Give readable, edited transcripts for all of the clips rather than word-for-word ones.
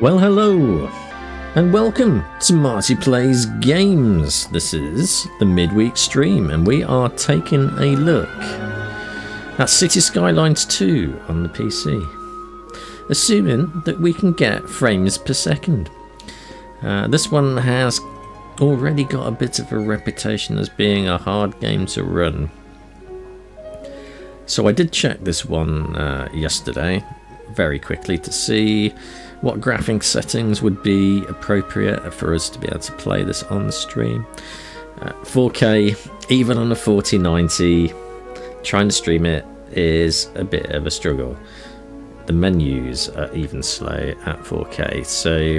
Well, hello, and welcome to Marty Plays Games. This is the midweek stream, and we are taking a look at Skylines II on the PC, assuming that we can get frames per second. This one has already got a bit of a reputation as being a hard game to run. So I did check this one yesterday very quickly to see what graphics settings would be appropriate for us to be able to play this on the stream. 4K, even on a 4090, trying to stream it is a bit of a struggle. The menus are even slow at 4K, so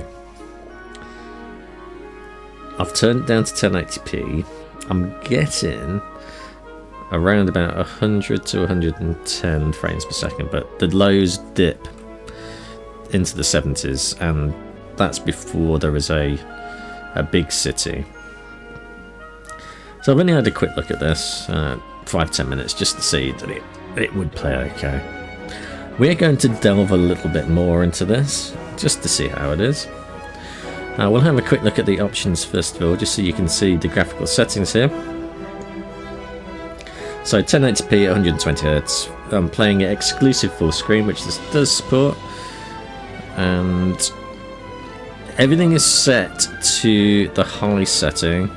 I've turned it down to 1080p. I'm getting around about 100 to 110 frames per second, but the lows dip into the 70s, and that's before there is a big city. So I've only had a quick look at this, 5-10 minutes, just to see that it would play okay. We're going to delve a little bit more into this, just to see how it is. We'll have a quick look at the options first of all, just so you can see the graphical settings here. So 1080p at 120Hz, I'm playing it exclusive full screen, which this does support, and everything is set to the high setting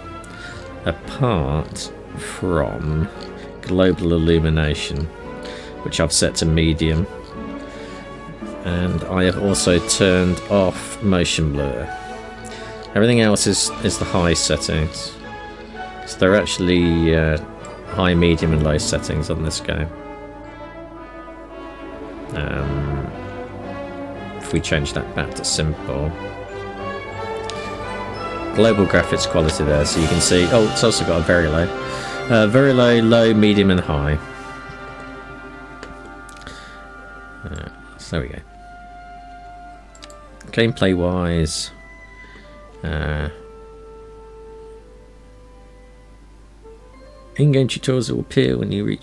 apart from global illumination, which I've set to medium, and I have also turned off motion blur. Everything else is the high settings, so they're actually high, medium and low settings on this game. If we change that back to simple, global graphics quality there, so you can see, oh, it's also got a very low, low, medium and high. So there we go. Gameplay wise, in-game tutorials will appear when you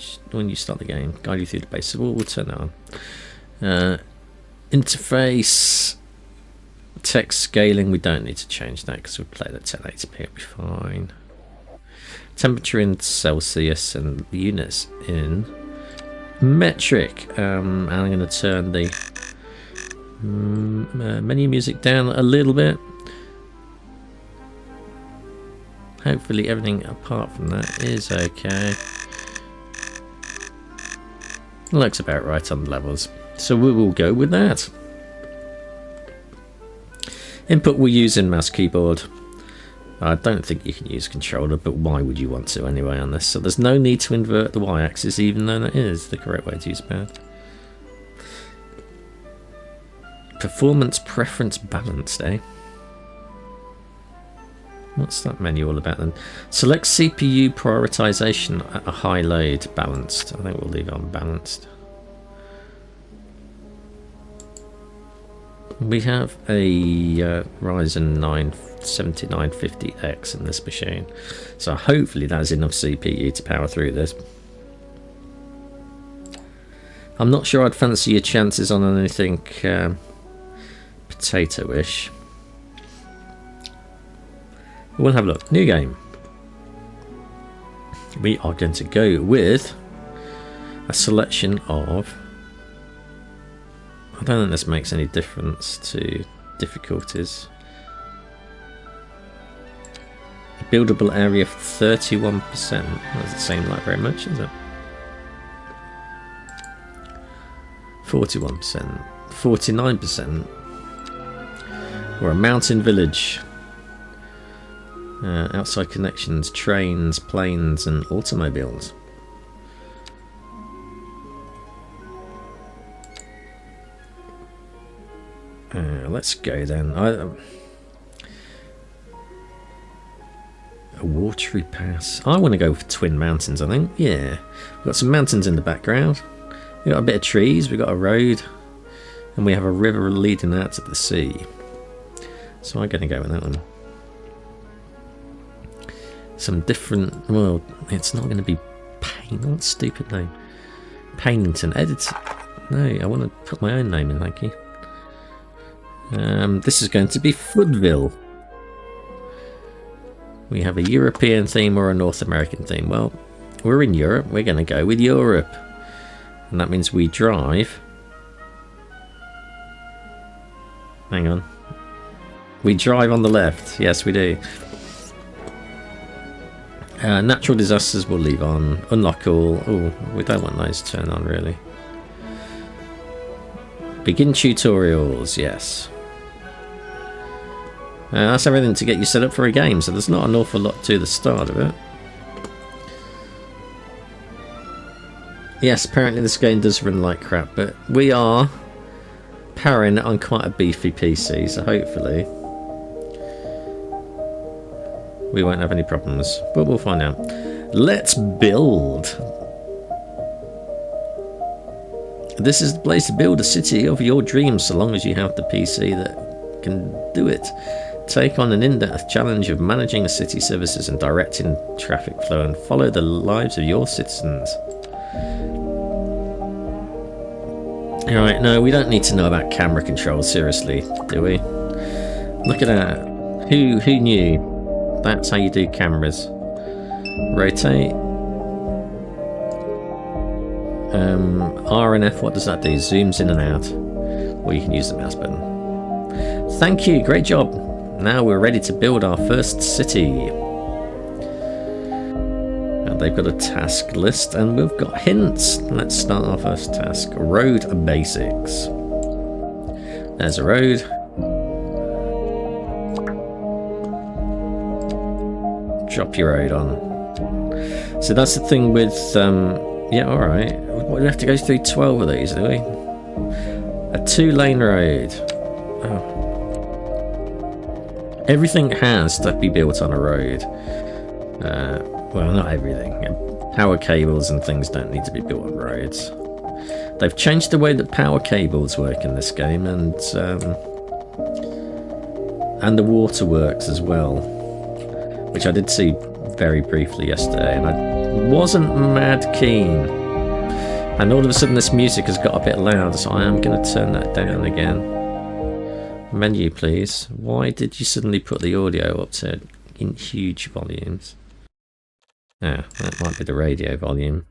start the game, guide you through the base, so we'll turn that on. Interface, text scaling, we don't need to change that because we'll play that 1080p, it'll be fine. Temperature in Celsius and units in metric. And I'm going to turn the menu music down a little bit. Hopefully everything apart from that is okay. Looks about right on the levels, so we will go with that. Input we're using mouse keyboard. I don't think you can use controller, but why would you want to anyway on this? So there's no need to invert the y-axis, even though that is the correct way to use pad. Performance preference balanced, eh? What's that menu all about then? Select CPU prioritization at a high load balanced. I think we'll leave it on balanced. We have a Ryzen 7950X in this machine, so hopefully that's enough CPU to power through this. I'm not sure I'd fancy your chances on anything potato-ish. We'll have a look. New game. We are going to go with a selection of, I don't think this makes any difference to difficulties. Buildable area 31%. Doesn't seem like very much, does it? 41%. 49%. We're a mountain village. Outside connections, trains, planes and automobiles. Let's go then. A watery pass. I want to go for Twin Mountains, I think. Yeah. We've got some mountains in the background. We've got a bit of trees, we've got a road, and we have a river leading out to the sea. So I'm going to go with that one. Some different, well, it's not going to be what stupid name. Paynton, edit. No, I want to put my own name in, thank you. This is going to be Foodville. We have a European theme or a North American theme. Well, we're in Europe. We're going to go with Europe. And that means we drive. Hang on. We drive on the left. Yes, we do. Natural disasters we'll leave on. Unlock all. Oh, we don't want those to turn on, really. Begin tutorials. Yes. That's everything to get you set up for a game, so there's not an awful lot to the start of it. Yes, apparently this game does run like crap, but we are powering it on quite a beefy PC, so hopefully we won't have any problems, but we'll find out. Let's build. This is the place to build a city of your dreams, so long as you have the PC that can do it. Take on an in-depth challenge of managing city services and directing traffic flow, and follow the lives of your citizens. Alright, no, we don't need to know about camera control, seriously, do we? Look at that. Who knew? That's how you do cameras. Rotate. R and F, what does that do? Zooms in and out. Or you can use the mouse button. Thank you, great job. Now we're ready to build our first city. Now they've got a task list and we've got hints. Let's start our first task. Road basics. There's a road. Drop your road on. So that's the thing with, yeah, alright. We have to go through 12 of these, do we? A 2-lane road. Oh. Everything has to be built on a road. Well, not everything. Power cables and things don't need to be built on roads. They've changed the way that power cables work in this game, and the water works as well, which I did see very briefly yesterday, and I wasn't mad keen. And all of a sudden this music has got a bit loud, so I am going to turn that down again. Menu, please. Why did you suddenly put the audio up to in huge volumes? Ah, that might be the radio volume.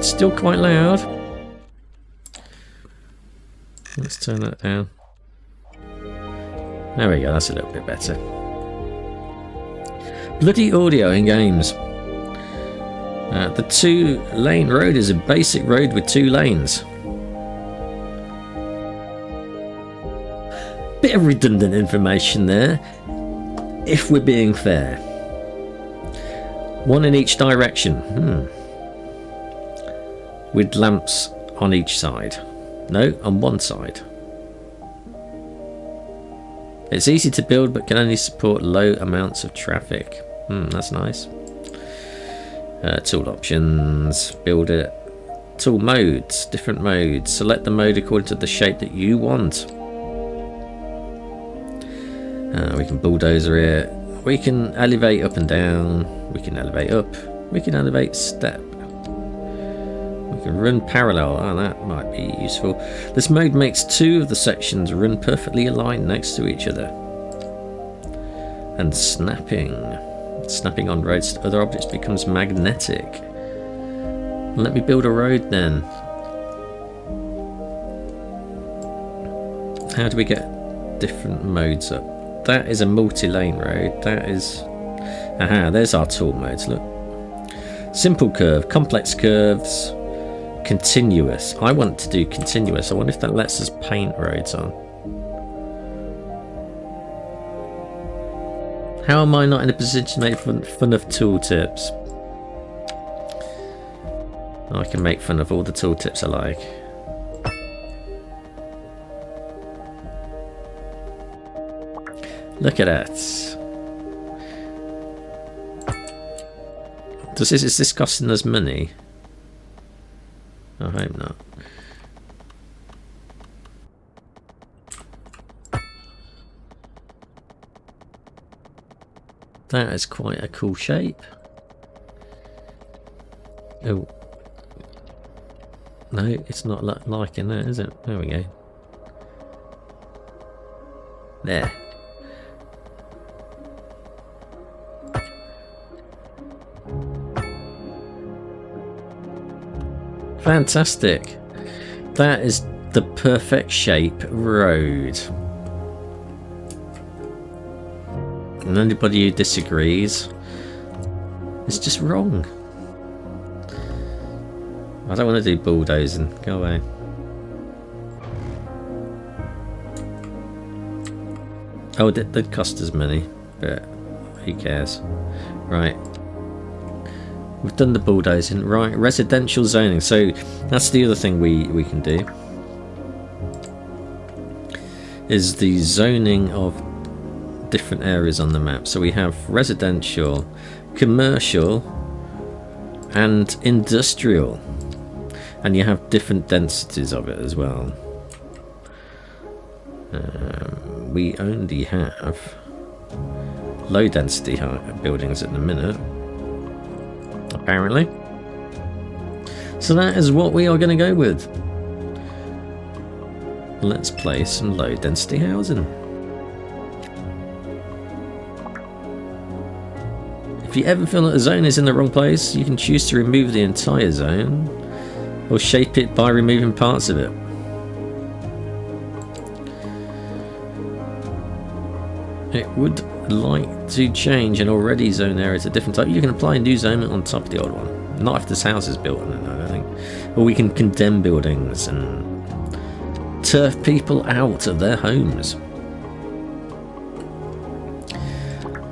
Still quite loud. Let's turn that down. There we go, that's a little bit better. Bloody audio in games. The 2-lane road is a basic road with 2 lanes. Bit of redundant information there, if we're being fair. 1 in each direction. With lamps on each side. No, on one side. It's easy to build but can only support low amounts of traffic. That's nice. Tool options, build it. Tool modes, different modes. Select the mode according to the shape that you want. We can bulldozer it. We can elevate up and down. We can elevate up. We can elevate step. We can run parallel. Oh, that might be useful. This mode makes 2 of the sections run perfectly aligned next to each other. And snapping. Snapping on roads to other objects becomes magnetic. Let me build a road then. How do we get different modes up? That is a multi-lane road. That is... Aha, there's our tool modes, look. Simple curve, complex curves, continuous. I want to do continuous. I wonder if that lets us paint roads on. How am I not in a position to make fun of tooltips? I can make fun of all the tooltips I like. Look at that. Is this costing us money? I hope not. That is quite a cool shape. Oh. No, it's not liking that, is it? There we go. There. Fantastic. That is the perfect shape road. And anybody who disagrees is just wrong. I don't want to do bulldozing. Go away. Oh, it did cost us money, but who cares? Right. We've done the bulldozing. Right, residential zoning. So that's the other thing we can do. Is the zoning of different areas on the map. So we have residential, commercial, and industrial. And you have different densities of it as well. We only have low density buildings at the minute, apparently. So that is what we are going to go with. Let's place some low density housing. If you ever feel that a zone is in the wrong place, you can choose to remove the entire zone or shape it by removing parts of it. It would like to change an already zoned area to a different type. You can apply a new zone on top of the old one. Not if this house is built on it, I don't think. Or we can condemn buildings and turf people out of their homes.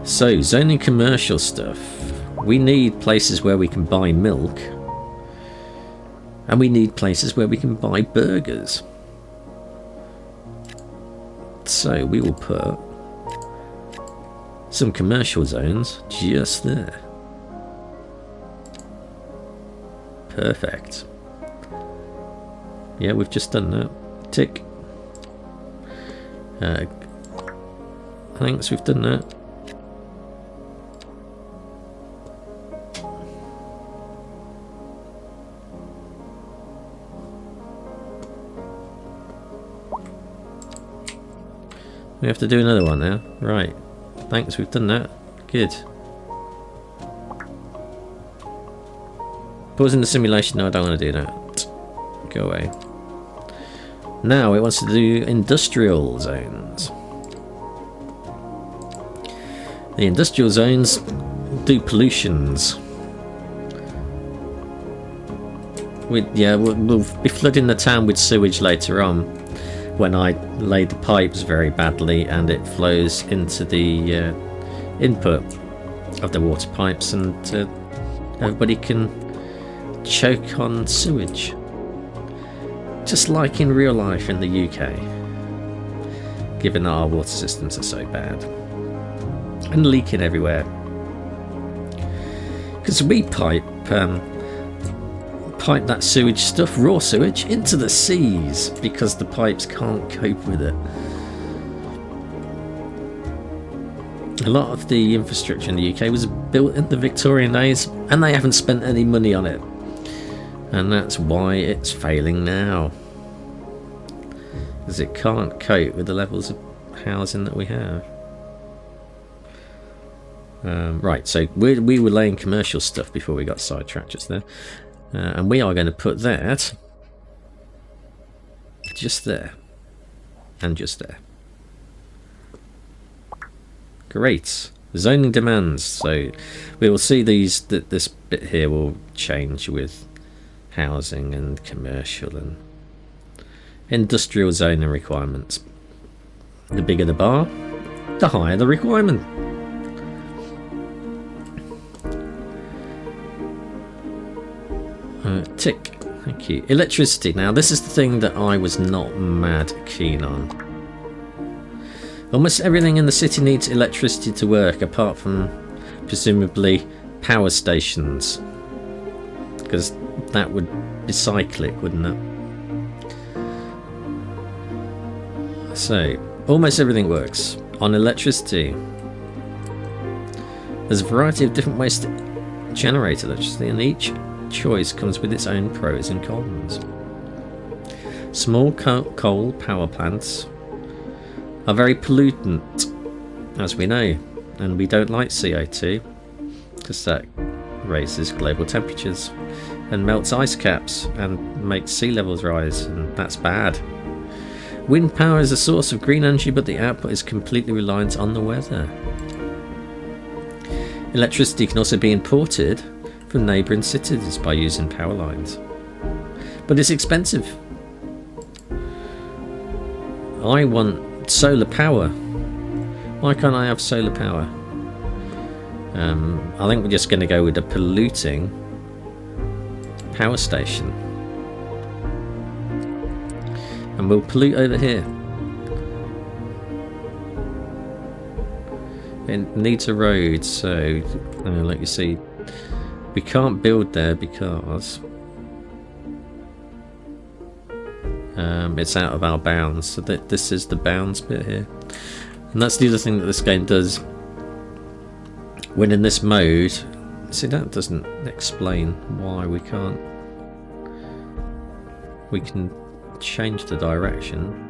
So, zoning commercial stuff. We need places where we can buy milk. And we need places where we can buy burgers. So, we will put some commercial zones just there. Perfect. Yeah, we've just done that. Tick. Thanks, we've done that. We have to do another one now. Right. Thanks, we've done that. Good. Pausing the simulation. No, I don't want to do that. Go away. Now it wants to do industrial zones. The industrial zones do pollutions. We'll be flooding the town with sewage later on, when I lay the pipes very badly and it flows into the input of the water pipes, and everybody can choke on sewage. Just like in real life in the UK, given that our water systems are so bad and leaking everywhere. Because we pipe that sewage stuff, raw sewage, into the seas because the pipes can't cope with it. A lot of the infrastructure in the UK was built in the Victorian days and they haven't spent any money on it, and that's why it's failing now, because it can't cope with the levels of housing that we have. Right, so we were laying commercial stuff before we got sidetracked just there. And we are going to put that just there and just there. Great. Zoning demands. So we will see these, this bit here will change with housing and commercial and industrial zoning requirements. The bigger the bar, the higher the requirement. Tick. Thank you. Electricity. Now this is the thing that I was not mad keen on. Almost everything in the city needs electricity to work, apart from presumably power stations, because that would be cyclic, wouldn't it? So almost everything works on electricity. There's a variety of different ways to generate electricity, and each choice comes with its own pros and cons. Small coal power plants are very pollutant, as we know, and we don't like CO2 because that raises global temperatures and melts ice caps and makes sea levels rise, and that's bad. Wind power is a source of green energy, but the output is completely reliant on the weather. Electricity can also be imported from neighbouring cities by using power lines, but it's expensive. I want solar power. Why can't I have solar power? I think we're just going to go with a polluting power station, and we'll pollute over here. It needs a road, so like you see, we can't build there because it's out of our bounds. So this is the bounds bit here, and that's the other thing that this game does. When in this mode, see, that doesn't explain why we can't. We can change the direction.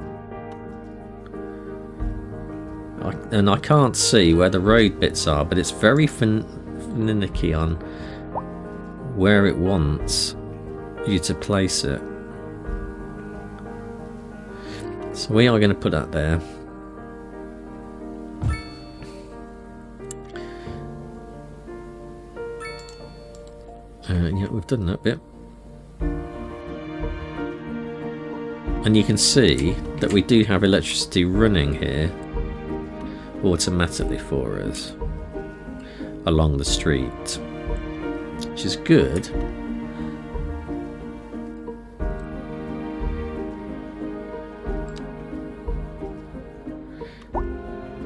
And I can't see where the road bits are, but it's very finicky on where it wants you to place it. So we are going to put that there. Yeah, we've done that bit. And you can see that we do have electricity running here automatically for us along the street, which is good.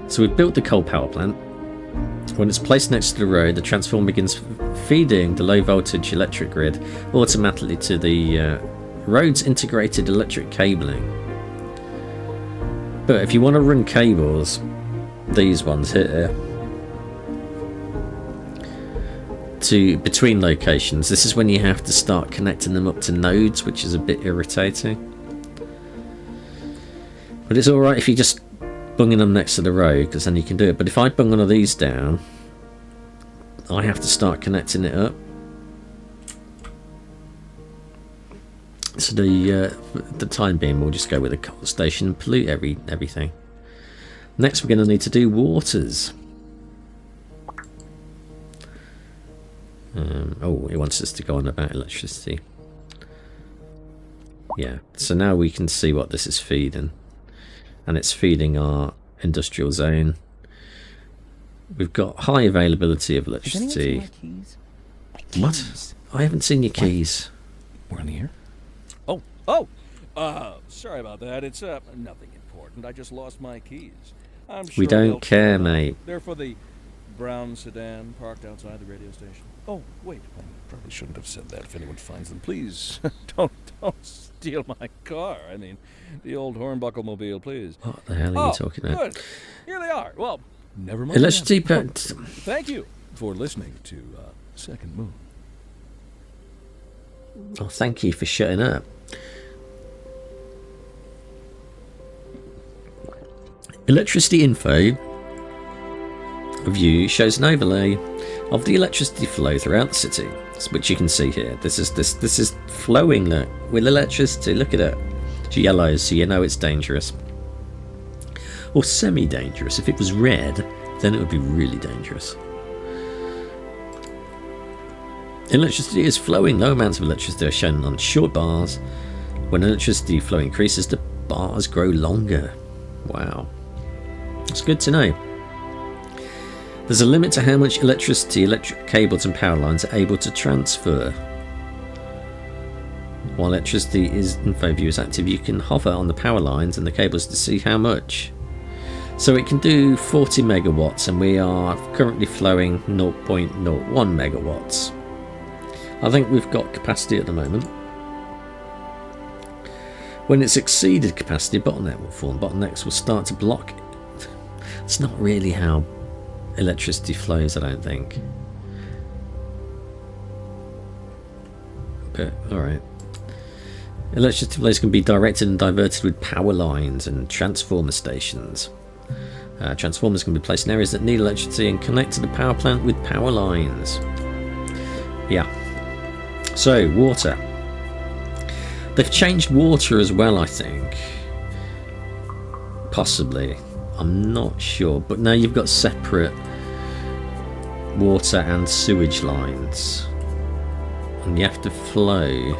So we've built the coal power plant. When it's placed next to the road, the transformer begins feeding the low voltage electric grid automatically to the road's integrated electric cabling. But if you want to run cables, these ones here, to between locations, this is when you have to start connecting them up to nodes, which is a bit irritating. But it's alright if you just bunging them next to the road, because then you can do it. But if I bung one of these down, I have to start connecting it up. So the time being, we'll just go with a coal station and pollute everything. Next, we're going to need to do waters. Oh, it wants us to go on about electricity. Yeah, so now we can see what this is feeding. And it's feeding our industrial zone. We've got high availability of electricity. Has anyone seen my keys? What? I haven't seen your keys. We're in here. Sorry about that. It's nothing important. I just lost my keys. I'm sure We don't care, mate. They're for the brown sedan parked outside the radio station. Oh, wait. I probably shouldn't have said that. If anyone finds them, please don't steal my car. I mean, the old hornbuckle mobile, please. What the hell are you talking about? Good. Here they are. Well, never mind. Electricity. Thank you for listening to Second Moon. Oh, thank you for shutting up. Electricity info view shows an overlay of the electricity flow throughout the city, which you can see here. This is flowing, look, with electricity. Look at it. It's yellow, so you know it's dangerous, or semi-dangerous. If it was red, then it would be really dangerous. Electricity is flowing. Low amounts of electricity are shown on short bars. When electricity flow increases, the bars grow longer. Wow. It's good to know. There's a limit to how much electricity electric cables and power lines are able to transfer. While electricity info view is active, you can hover on the power lines and the cables to see how much. So it can do 40 megawatts, and we are currently flowing 0.01 megawatts. I think we've got capacity at the moment. When it's exceeded capacity, bottleneck will form. Bottlenecks will start to block it. It's not really how electricity flows, I don't think. Alright. Electricity supplies can be directed and diverted with power lines and transformer stations. Transformers can be placed in areas that need electricity and connect to the power plant with power lines. Yeah. So, water. They've changed water as well, I think. Possibly. I'm not sure. But now you've got separate water and sewage lines. And you have to flow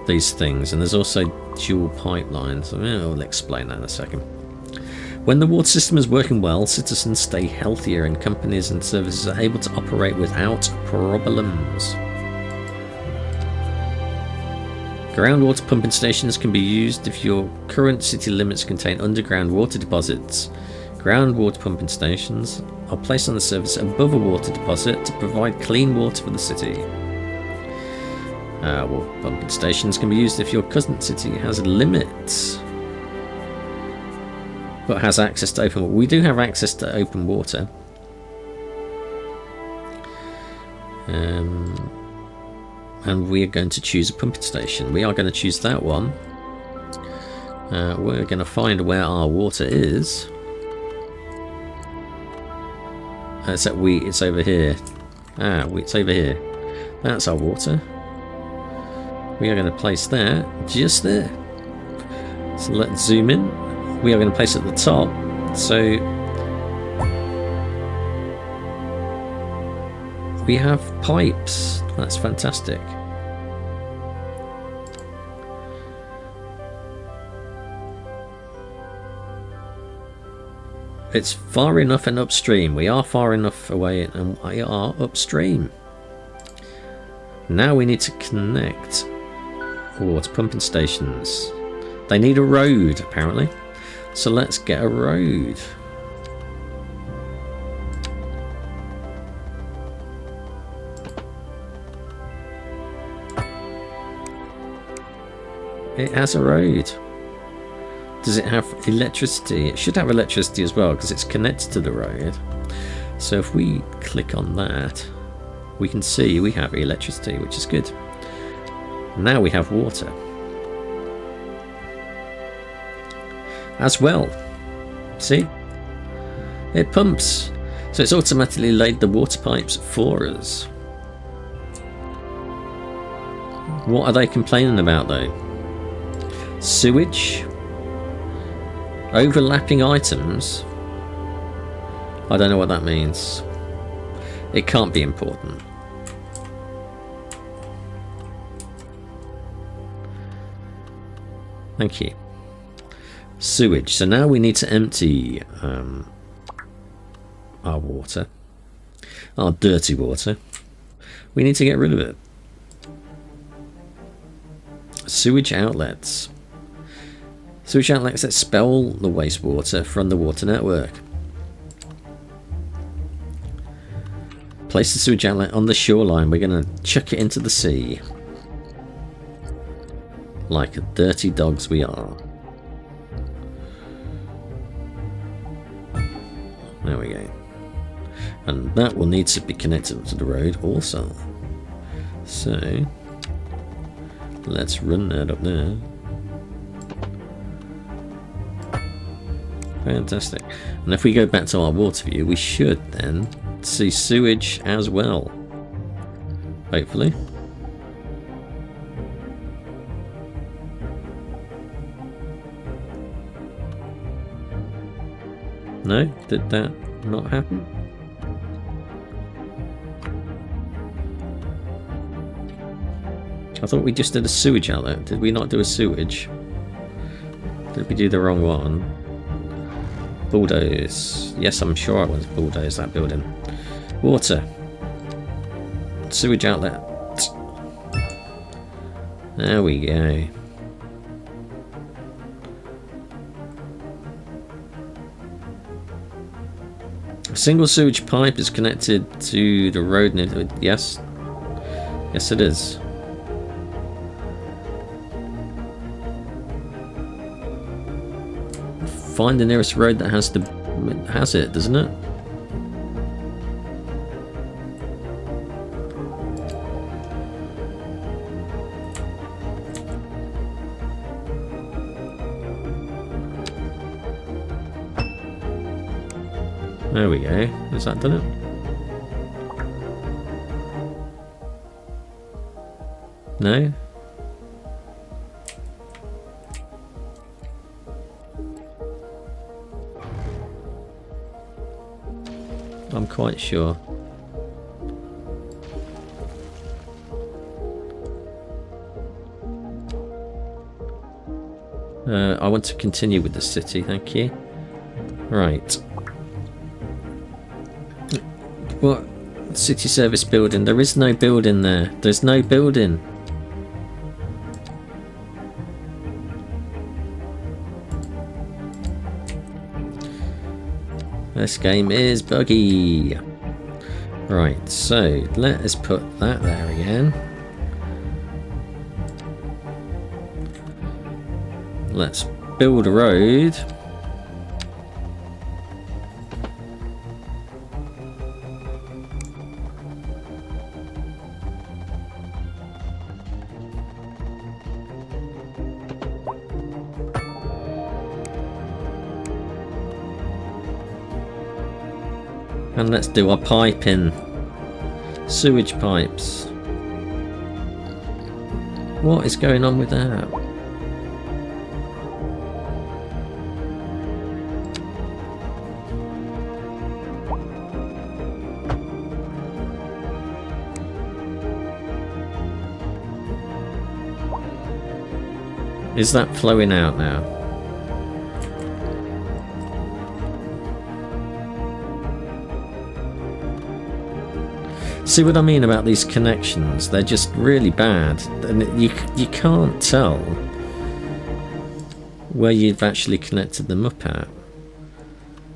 these things. And there's also dual pipelines. I'll explain that in a second. When the water system is working well, citizens stay healthier and companies and services are able to operate without problems. Groundwater pumping stations can be used if your current city limits contain underground water deposits. Groundwater pumping stations are placed on the surface above a water deposit to provide clean water for the city. Water pumping stations can be used if your current city has limits, but has access to open water. We do have access to open water. And we are going to choose a pumping station. We are going to choose that one. We're going to find where our water is. Except it's over here. It's over here. That's our water. We are going to place that just there. So let's zoom in. We are going to place it at the top. So we have pipes. That's fantastic. It's far enough and upstream. We are far enough away and we are upstream. Now we need to connect water pumping stations. They need a road apparently. So let's get a road. It has a road. Does it have electricity? It should have electricity as well because it's connected to the road. So if we click on that, we can see we have electricity, which is good. Now we have water as well. See? It pumps. So it's automatically laid the water pipes for us. What are they complaining about though? Sewage? Overlapping items? I don't know what that means. It can't be important. Thank you. Sewage. So now we need to empty our water. Our dirty water. We need to get rid of it. Sewage outlets. Sewage outlets that expel the wastewater from the water network. Place the sewage outlet on the shoreline. We're going to chuck it into the sea. Like dirty dogs we are. There we go. And that will need to be connected to the road also. So let's run that up there. Fantastic. And if we go back to our water view, we should then see sewage as well. Hopefully. No? Did that not happen? I thought we just did a sewage outlet. Did we not do a sewage? Did we do the wrong one? Bulldoze. Yes, I'm sure I was bulldoze that building. Water. Sewage outlet. There we go. A single sewage pipe is connected to the road near. Yes. Yes, it is. Find the nearest road that has it, doesn't it? There we go. Has that done it? No? I'm quite sure. I want to continue with the city, thank you. Right. What? City service building. There is no building there. There's no building. This game is buggy. Right, so let us put that there again. Let's build a road. And let's do our piping. Sewage pipes. What is going on with that? Is that flowing out now? See what I mean about these connections? They're just really bad, and you can't tell where you've actually connected them up at.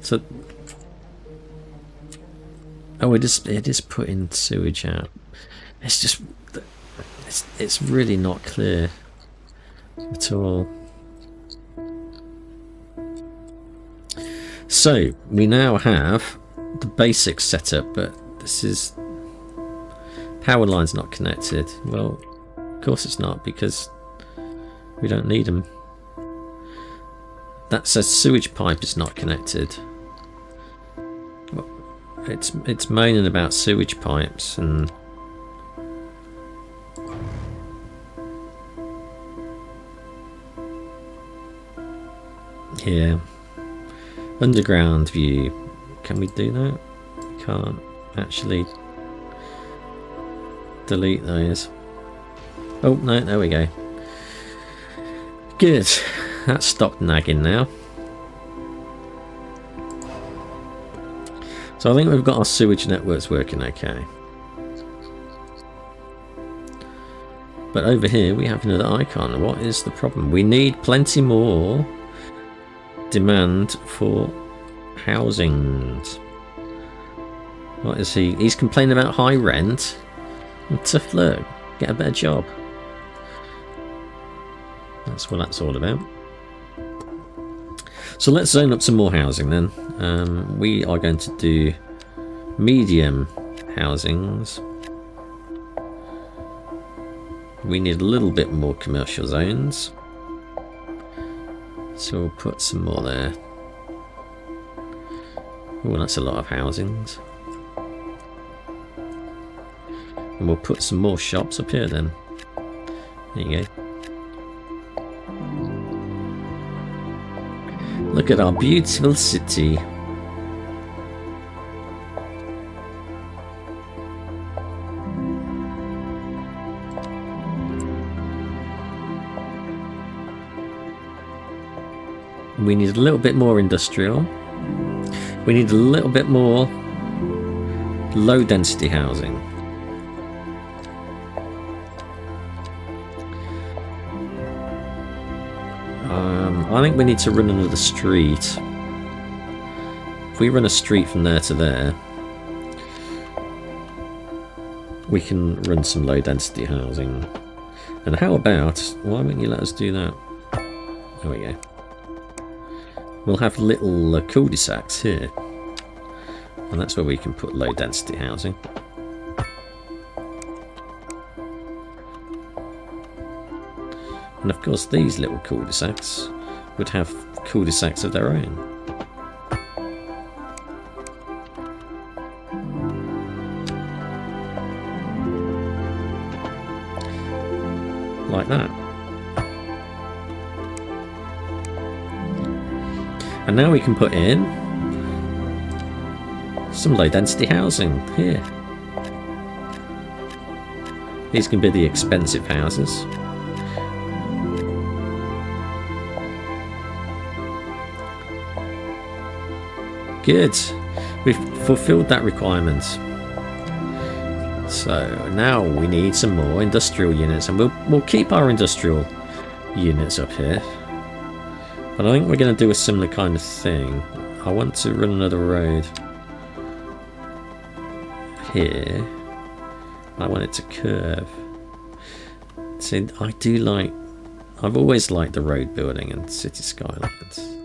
So, oh, it is putting sewage out. It's just, it's really not clear at all. So we now have the basic setup, but this is power line's not connected. Well, of course it's not, because we don't need them. That says sewage pipe is not connected. Well, it's moaning about sewage pipes and yeah. Underground view. Can we do that? We can't actually delete those. Oh no, there we go. Good. That's stopped nagging now. So I think we've got our sewage networks working okay. But over here we have another icon. What is the problem? We need plenty more demand for housings. What is he? He's complaining about high rent. Tough luck. Get a better job. That's what that's all about. So let's zone up some more housing then. We are going to do medium housings. We need a little bit more commercial zones. So we'll put some more there. Oh, that's a lot of housings. And we'll put some more shops up here then. There you go. Look at our beautiful city. We need a little bit more industrial. We need a little bit more low density housing. I think we need to run another street. If we run a street from there to there, we can run some low density housing. And how about, why won't you let us do that? There we go. We'll have little cul-de-sacs here. And that's where we can put low density housing. And of course these little cul-de-sacs would have cul-de-sacs of their own. like that. And now we can put in some low density housing here. These can be the expensive houses. Good. We've fulfilled that requirement. So now we need some more industrial units, and we'll keep our industrial units up here. But I think we're going to do a similar kind of thing. I want to run another road here. I want it to curve. See, I've always liked the road building and city skylines.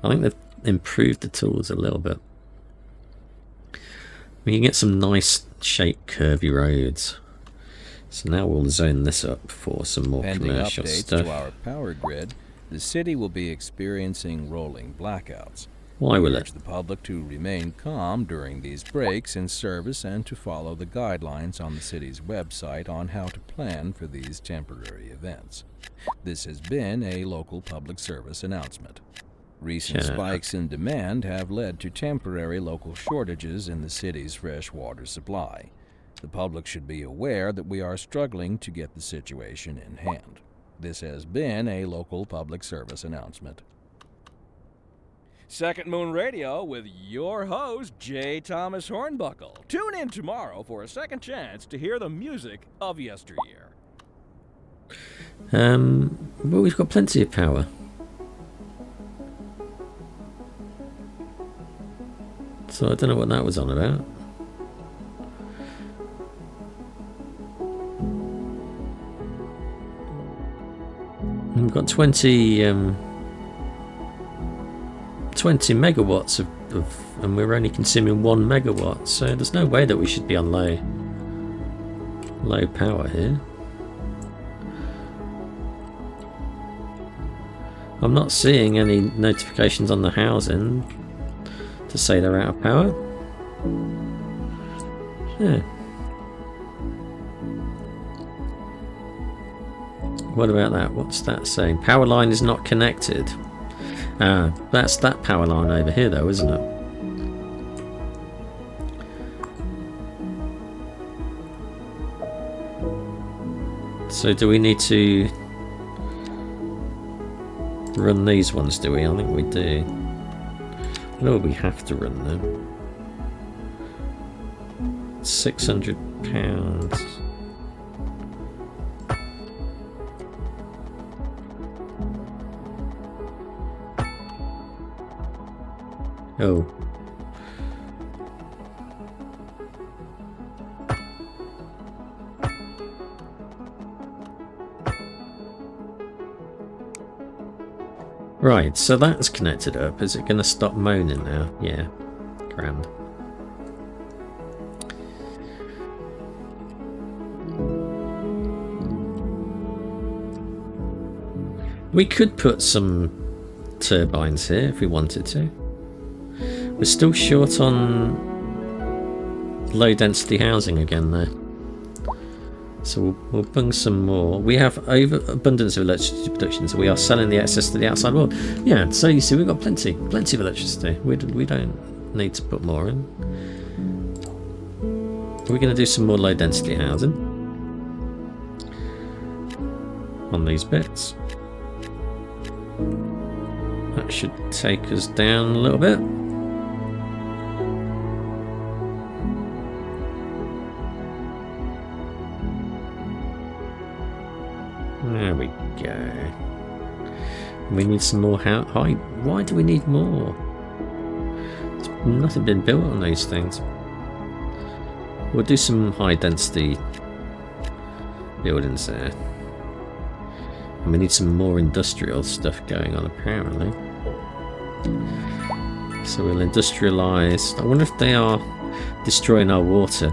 I think they've improved the tools a little bit. We can get some nice shaped curvy roads. So now we'll zone this up for some more commercial stuff. To our power grid, the city will be experiencing rolling blackouts. Why will We it? urge the public to remain calm during these breaks in service and to follow the guidelines on the city's website on how to plan for these temporary events. This has been a local public service announcement. Recent spikes in demand have led to temporary local shortages in the city's fresh water supply. The public should be aware that we are struggling to get the situation in hand. This has been a local public service announcement. Second Moon Radio with your host, J. Thomas Hornbuckle. Tune in tomorrow for a second chance to hear the music of yesteryear. But we've got plenty of power. So I don't know what that was on about. We've got 20 megawatts of and we're only consuming 1 megawatt, so there's no way that we should be on low power here. I'm not seeing any notifications on the housing to say they're out of power. Yeah. What about that? What's that saying? Power line is not connected. That's that power line over here though, isn't it? So do we need to run these ones, do we? I think we do. No, we have to run them. £600. Oh. Right, so that's connected up. Is it going to stop moaning now? Yeah, grand. We could put some turbines here if we wanted to. We're still short on low density housing again though. So we'll bung some more. We have abundance of electricity production, so we are selling the excess to the outside world. Yeah, so you see we've got plenty of electricity. We don't need to put more in. We're going to do some more low density housing on these bits. That should take us down a little bit. There we go. We need some more high. Why do we need more? There's nothing been built on these things. We'll do some high density buildings there. And we need some more industrial stuff going on apparently. So we'll industrialise. I wonder if they are destroying our water.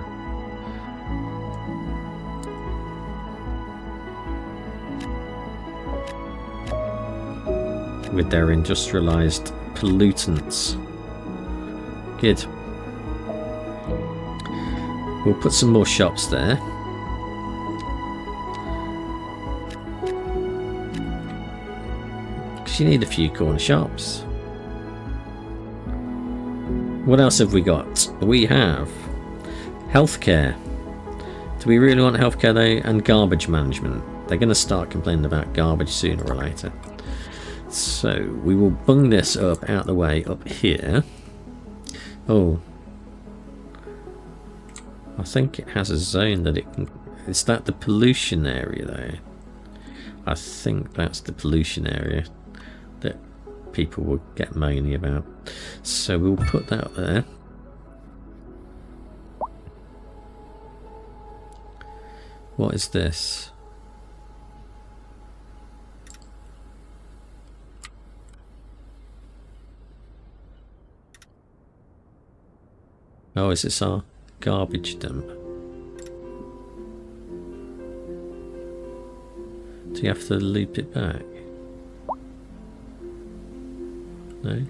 With their industrialised pollutants. Good. We'll put some more shops there. Because you need a few corner shops. What else have we got? We have healthcare. Do we really want healthcare though? And garbage management. They're going to start complaining about garbage sooner or later. So we will bung this up out the way up here. Oh. I think it has a zone that it can... Is that the pollution area though? I think that's the pollution area that people will get moany about. So we'll put that up there. What is this? Oh, is this our garbage dump? Do you have to loop it back? No?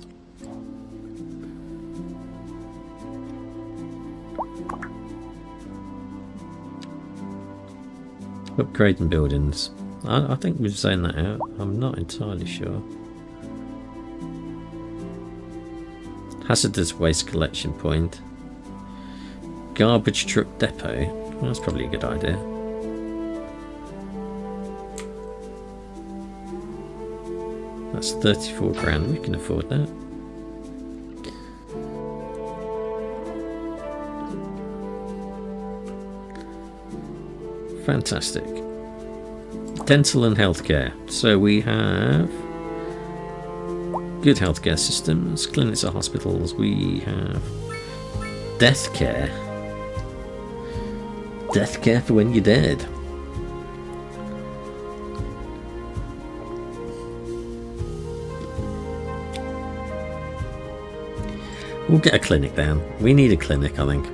Upgrading buildings. I think we've zoned that out. I'm not entirely sure. Hazardous waste collection point. Garbage truck depot. Well, that's probably a good idea. That's 34 grand. We can afford that. Fantastic. Dental and healthcare. So we have good healthcare systems, clinics or hospitals. We have death care. Death care for when you're dead. We'll get a clinic down. We need a clinic, I think.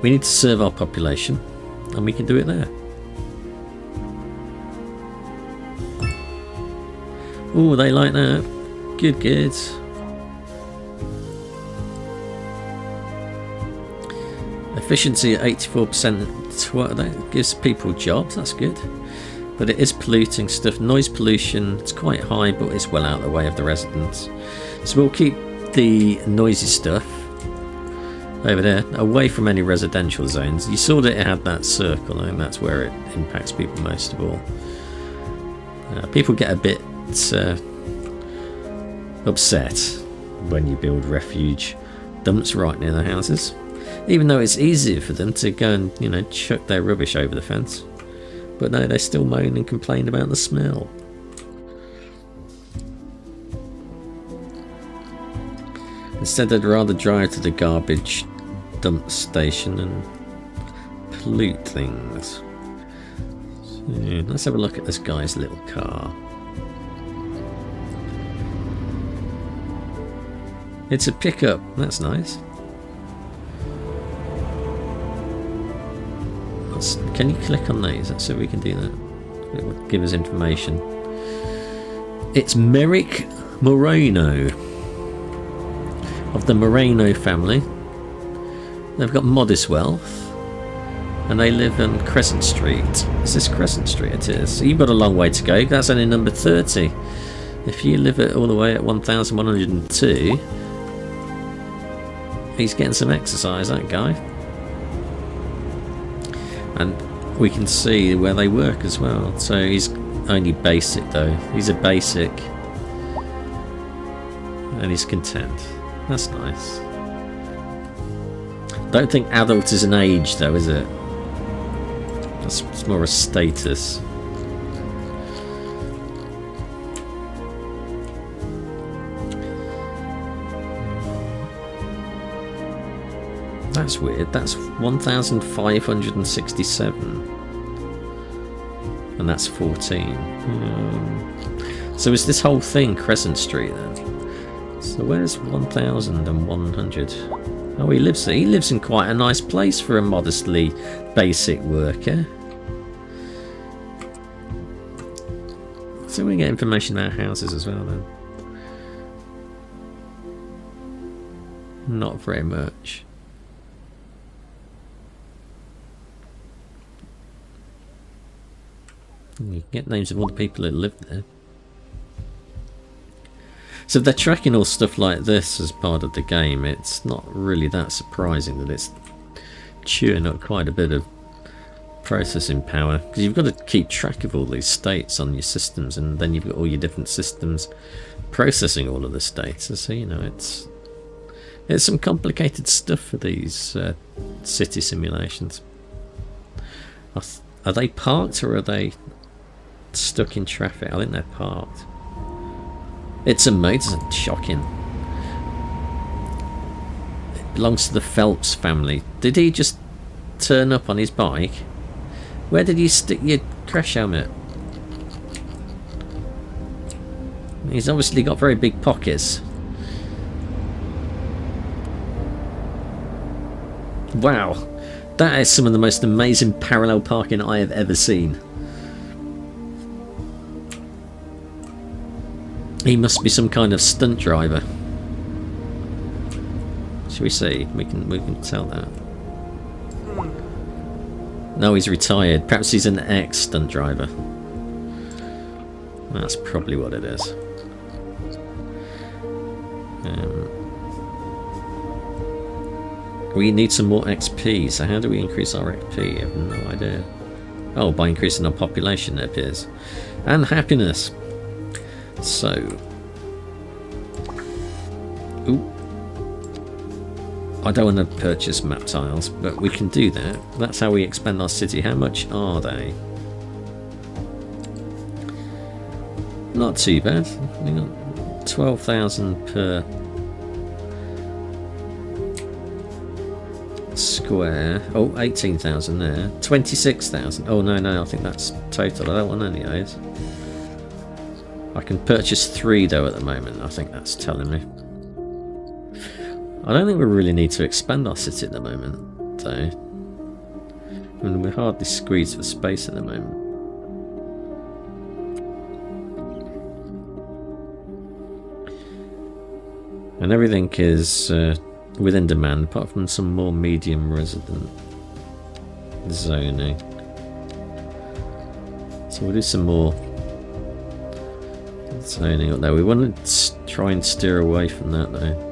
We need to serve our population, and we can do it there. Oh, they like that. Good, good. Efficiency at 84%. What, that gives people jobs. That's good. But it is polluting stuff. Noise pollution. It's quite high, but it's well out of the way of the residents. So we'll keep the noisy stuff over there, away from any residential zones. You saw that it had that circle, and that's where it impacts people most of all. People get a bit upset when you build refuge dumps right near their houses, even though it's easier for them to go and, you know, chuck their rubbish over the fence. But no, they still moan and complain about the smell. Instead, I'd rather drive to the garbage dump station and pollute things. So, let's have a look at this guy's little car. It's a pickup. That's nice. Can you click on these so we can do that? It will give us information. It's Merrick Moreno of the Moreno family. They've got modest wealth, and they live on Crescent Street. Is this Crescent Street? It is. So you've got a long way to go. That's only number 30. If you live it all the way at 1102, he's getting some exercise, that guy. And we can see where they work as well. So he's only basic though. He's a basic, and he's content. That's nice. Don't think adult is an age though, is it? It's more a status. That's weird. That's 1,567. And that's 14. So is this whole thing Crescent Street then? So where's 1,100? Oh, he lives there. He lives in quite a nice place for a modestly basic worker. So we get information about houses as well then. Not very much. You can get names of all the people that live there. So if they're tracking all stuff like this as part of the game, it's not really that surprising that it's chewing up quite a bit of processing power, because you've got to keep track of all these states on your systems, and then you've got all your different systems processing all of this data. So you know, it's some complicated stuff for these city simulations. Are they parked or are they stuck in traffic? I think they're parked. It's a motor. Shocking. It belongs to the Phelps family. Did he just turn up on his bike? Where did you stick your crash helmet? He's obviously got very big pockets. Wow, that is some of the most amazing parallel parking I have ever seen. He must be some kind of stunt driver. Shall we see? We can tell that. No, he's retired. Perhaps he's an ex-stunt driver. That's probably what it is. We need some more XP, so how do we increase our XP? I have no idea. Oh, by increasing our population, it appears. And happiness. So... Ooh. I don't want to purchase map tiles, but we can do that. That's how we expand our city. How much are they? Not too bad. We got 12,000 per square. Oh, 18,000 there. 26,000. Oh no, I think that's total. I don't want any of those. I can purchase 3 though at the moment. I think that's telling me. I don't think we really need to expand our city at the moment, though. I mean, we're hardly squeezed for space at the moment. And everything is within demand, apart from some more medium resident zoning. So we'll do some more zoning up there. We want to try and steer away from that, though.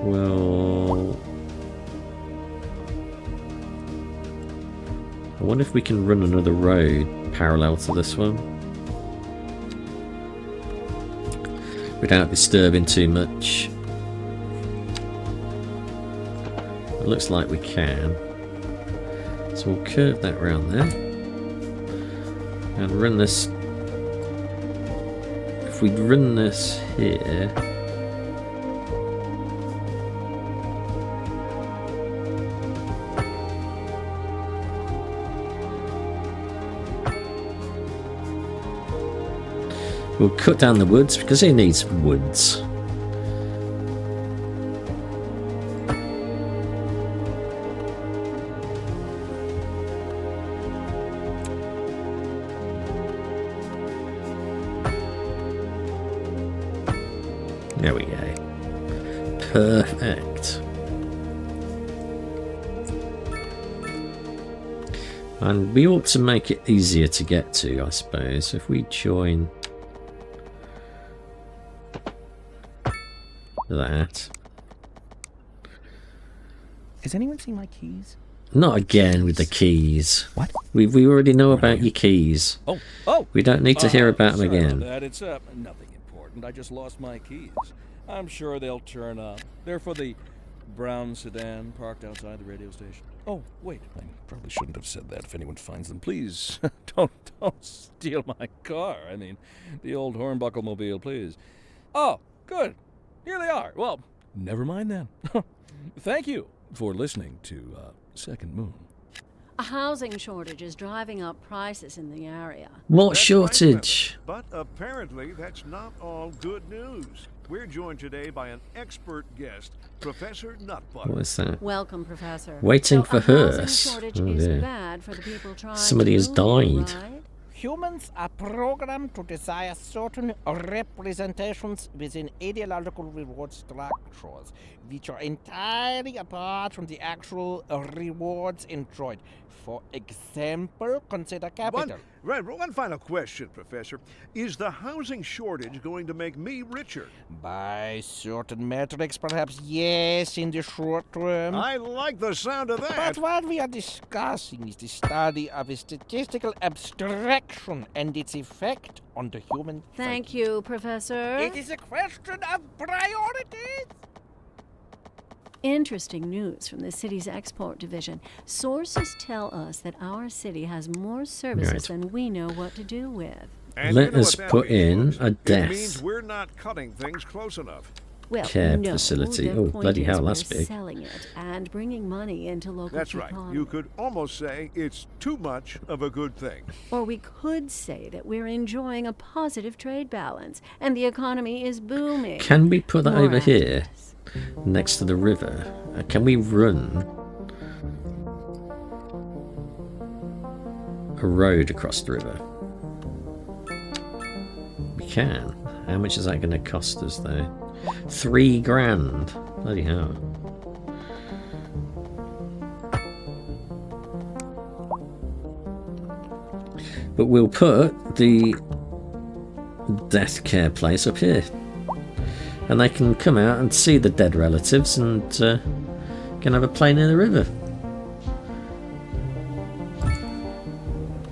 Well, I wonder if we can run another road parallel to this one without disturbing too much. It looks like we can. So we'll curve that round there and run this. If we run this here, we'll cut down the woods because he needs woods. There we go. Perfect. And we ought to make it easier to get to, I suppose, if we join that. Has anyone seen my keys? Not again with the keys. What? We already know about your keys. Oh! We don't need to hear about them sorry again. That. It's nothing important. I just lost my keys. I'm sure they'll turn up. They're for the brown sedan parked outside the radio station. Oh, wait. I probably shouldn't have said that. If anyone finds them, please don't steal my car. I mean, the old hornbuckle mobile, please. Oh, good. Here they are. Well, never mind then. Thank you for listening to Second Moon. A housing shortage is driving up prices in the area. What That's shortage? right, but apparently that's not all good news. We're joined today by an expert guest, Professor Nutbutter. What is that? Welcome, Professor. Waiting for a housing hearse. shortage Oh, is dear. bad for the people trying Somebody to has move, died. right? Humans are programmed to desire certain representations within ideological reward structures, which are entirely apart from the actual rewards enjoyed. For example, consider capital. Right, one final question, Professor. Is the housing shortage going to make me richer? By certain metrics, perhaps yes, in the short term. I like the sound of that. But what we are discussing is the study of a statistical abstraction and its effect on the human Thank psyche. you, Professor. It is a question of priorities. Interesting news from the city's export division. Sources tell us that our city has more services Right. than we know what to do with. And Let you know us what that put means, in a It desk. means we're not cutting things close enough. Well, Care no, facility. the Oh, point bloody is hell, we're that's big. selling it and bringing money into local That's right. economy. You could almost say it's too much of a good thing. Or we could say that we're enjoying a positive trade balance and the economy is booming. Can we put that More over after here, this. next to the river? Can we run a road across the river? We can. How much is that going to cost us, though? 3 grand. Bloody hell. But we'll put the death care place up here. And they can come out and see the dead relatives and can have a play near the river.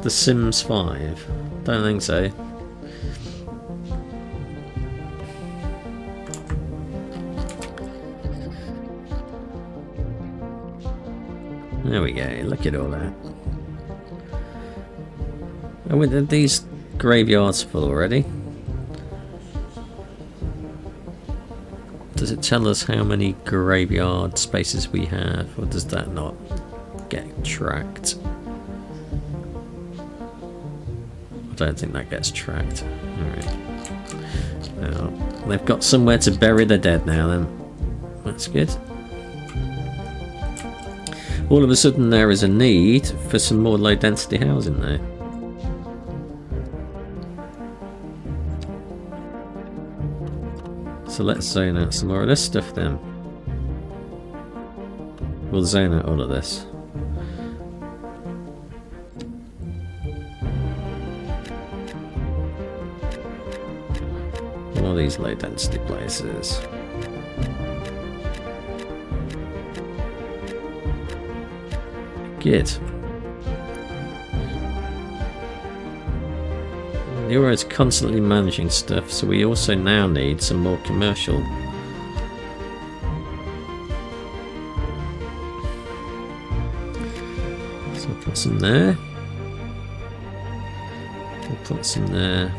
The Sims 5. Don't think so. There we go, look at all that. Oh, are these graveyards full already? Does it tell us how many graveyard spaces we have, or does that not get tracked? I don't think that gets tracked. Alright. Now, they've got somewhere to bury the dead now then. That's good. All of a sudden there is a need for some more low density housing there. So let's zone out some more of this stuff then. We'll zone out all of this. All these low density places. Good. Euro is constantly managing stuff, so we also now need some more commercial. So we'll put some there. We'll put some there.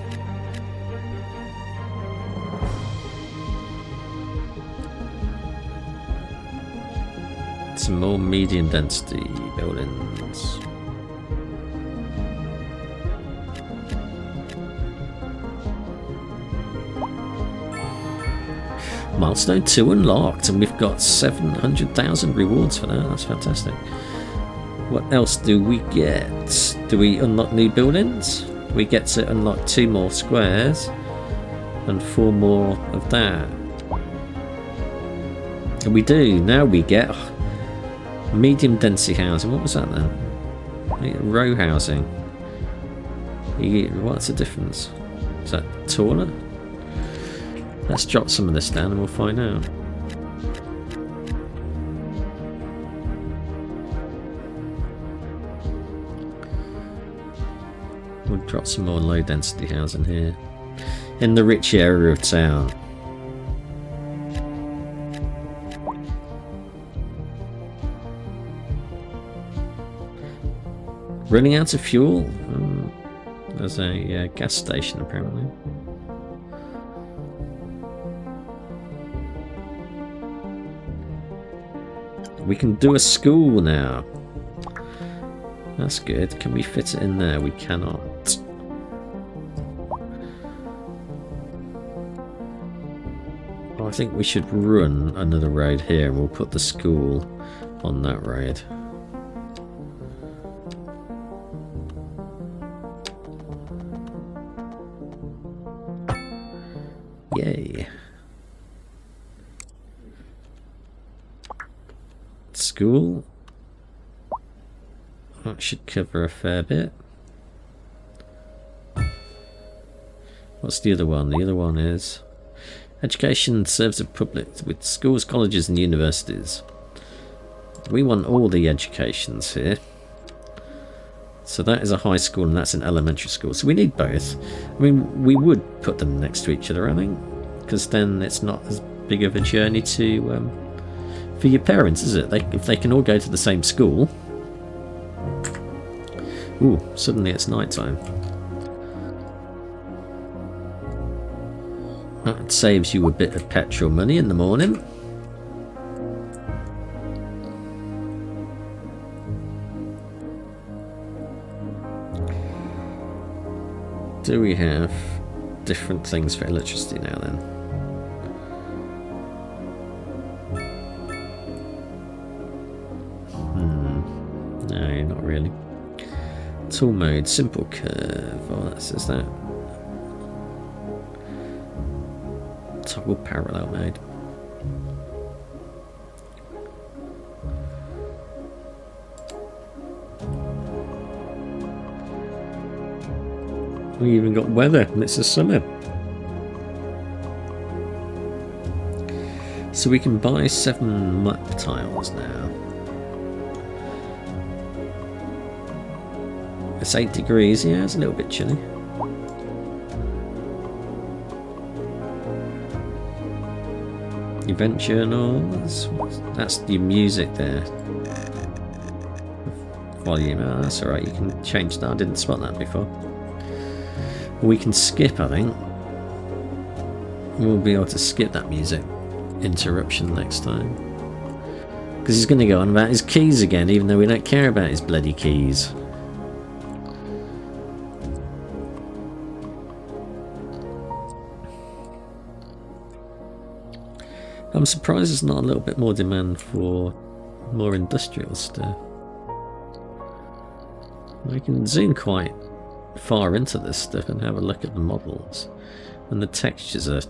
Some more medium density buildings. Milestone 2 unlocked, and we've got 700,000 rewards for that. That's fantastic. What else do we get? Do we unlock new buildings? We get to unlock 2 more squares and 4 more of that. And we do. Now we get medium density housing. What was that then? Row housing. What's the difference? Is that taller? Let's drop some of this down and we'll find out. We'll drop some more low density housing here. In the rich area of town. Running out of fuel? There's a gas station apparently. We can do a school now. That's good. Can we fit it in there? We cannot. Well, I think we should run another road here and we'll put the school on that road. Yay. School. That should cover a fair bit. What's the other one? The other one is education serves the public with schools, colleges and universities. We want all the educations here. So that is a high school and that's an elementary school. So we need both. I mean, we would put them next to each other, I think, because then it's not as big of a journey to for your parents, is it? If they can all go to the same school. Ooh, suddenly it's night time. That saves you a bit of petrol money in the morning. Do we have different things for electricity now then? No, not really. Tool mode, simple curve. Oh, that says that. Toggle parallel mode. We even got weather, and it's the summer. So we can buy 7 map tiles now. It's 8 degrees, yeah, it's a little bit chilly. Event journals, that's your music there. Volume, oh, that's alright, you can change that, I didn't spot that before. We can skip, I think. We'll be able to skip that music interruption next time. Because he's going to go on about his keys again, even though we don't care about his bloody keys. I'm surprised there's not a little bit more demand for more industrial stuff. We can zoom quite far into this stuff and have a look at the models, and the textures are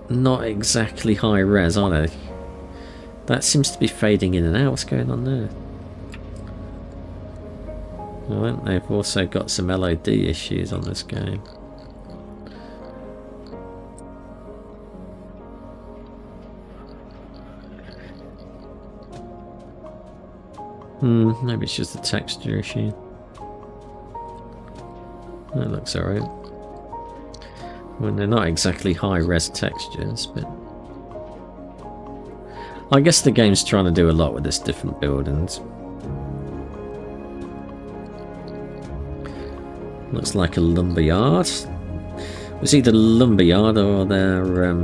not exactly high res, are they? That seems to be fading in and out. What's going on there? Well, they've also got some LOD issues on this game. Maybe it's just a texture issue. That looks alright. Well, they're not exactly high-res textures, but I guess the game's trying to do a lot with its different buildings. Looks like a lumberyard. It's either lumberyard or their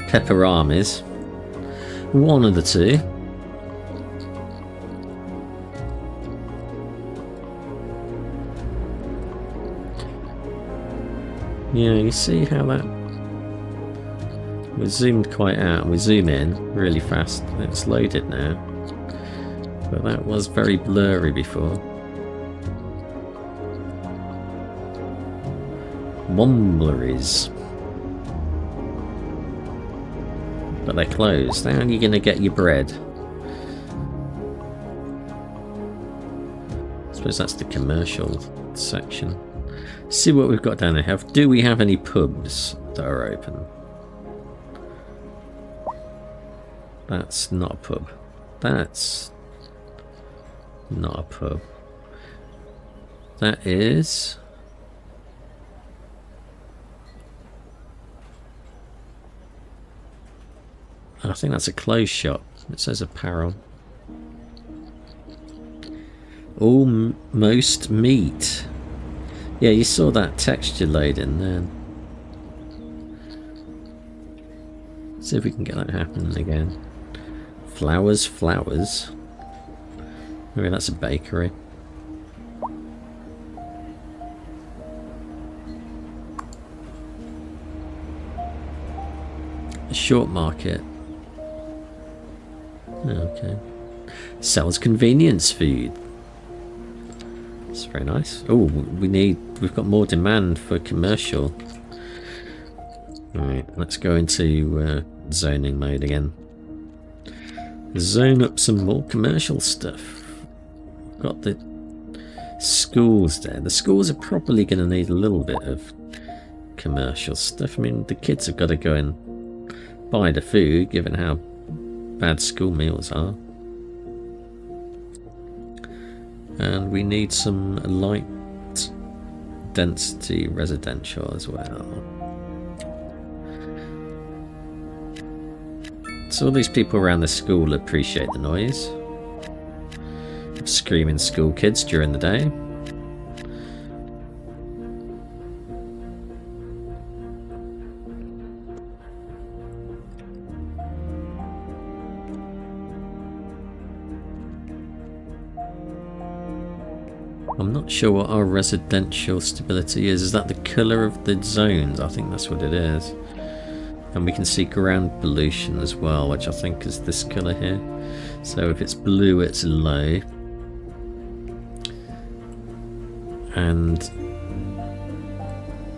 pepper armies. One of the two. Yeah, you see how that... We zoomed quite out and we zoom in really fast. It's loaded now. But that was very blurry before. Wombleries. But they're closed. How are you going to get your bread? I suppose that's the commercial section. See what we've got down there. Do we have any pubs that are open? That's not a pub. That's not a pub. That is... I think that's a clothes shop. It says apparel. Almost meat. Yeah, you saw that texture load in there. See if we can get that happening again. Flowers, flowers. Maybe that's a bakery. A short market. Okay. Sells convenience food. That's very nice. Oh, we've got more demand for commercial. Alright, let's go into zoning mode again. Zone up some more commercial stuff. Got the schools there. The schools are probably going to need a little bit of commercial stuff. I mean, the kids have got to go and buy the food, given how bad school meals are. And we need some light density residential as well. So all these people around the school appreciate the noise of screaming school kids during the day. I'm not sure what our residential stability is. Is that the colour of the zones? I think that's what it is. And we can see ground pollution as well, which I think is this colour here. So if it's blue, it's low. And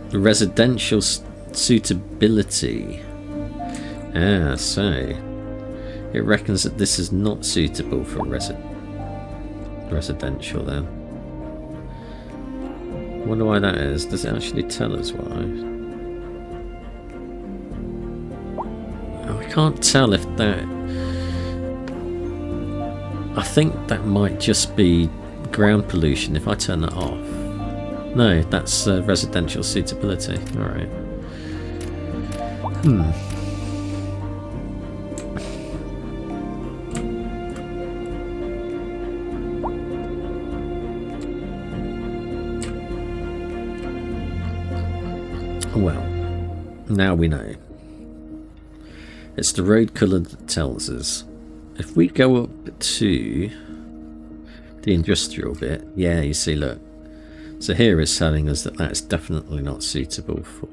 the residential suitability. Ah, so it reckons that this is not suitable for residential then. I wonder why that is. Does it actually tell us why? Oh, I can't tell if that... I think that might just be ground pollution if I turn that off. No, that's residential suitability. Alright. Well, now we know. It's the road colour that tells us. If we go up to the industrial bit, yeah, you see, look. So here it's telling us that that's definitely not suitable for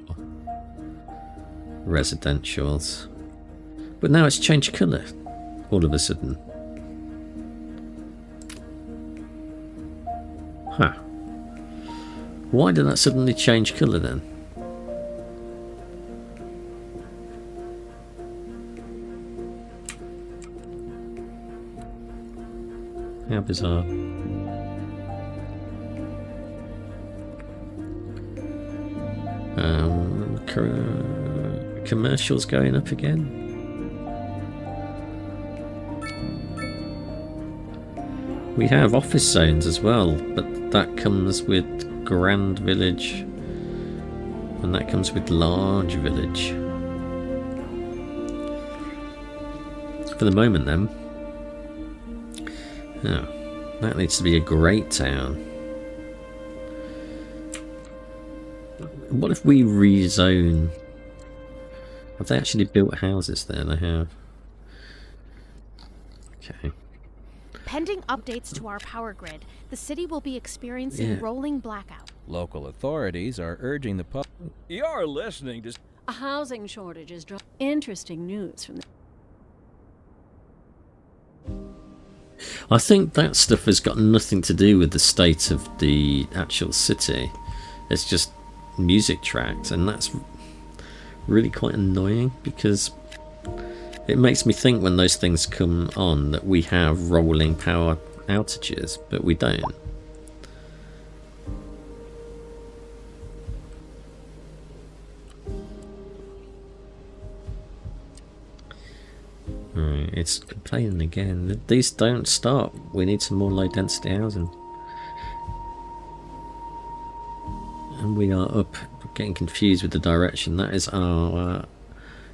residentials. But now it's changed colour all of a sudden. Huh. Why did that suddenly change colour then? How bizarre. Commercials going up again. We have office zones as well, but that comes with Grand Village, and that comes with Large Village. For the moment then. Oh, that needs to be a great town. What if we rezone? Have they actually built houses there? They have. Okay. Pending updates to our power grid, the city will be experiencing rolling blackout. Local authorities are urging the public. You're listening to... A housing shortage is drawing interesting news from the... I think that stuff has got nothing to do with the state of the actual city. It's just music tracks, and that's really quite annoying because it makes me think when those things come on that we have rolling power outages, but we don't. Right, it's complaining again. These don't stop. We need some more low density housing. And we are up, getting confused with the direction. That is our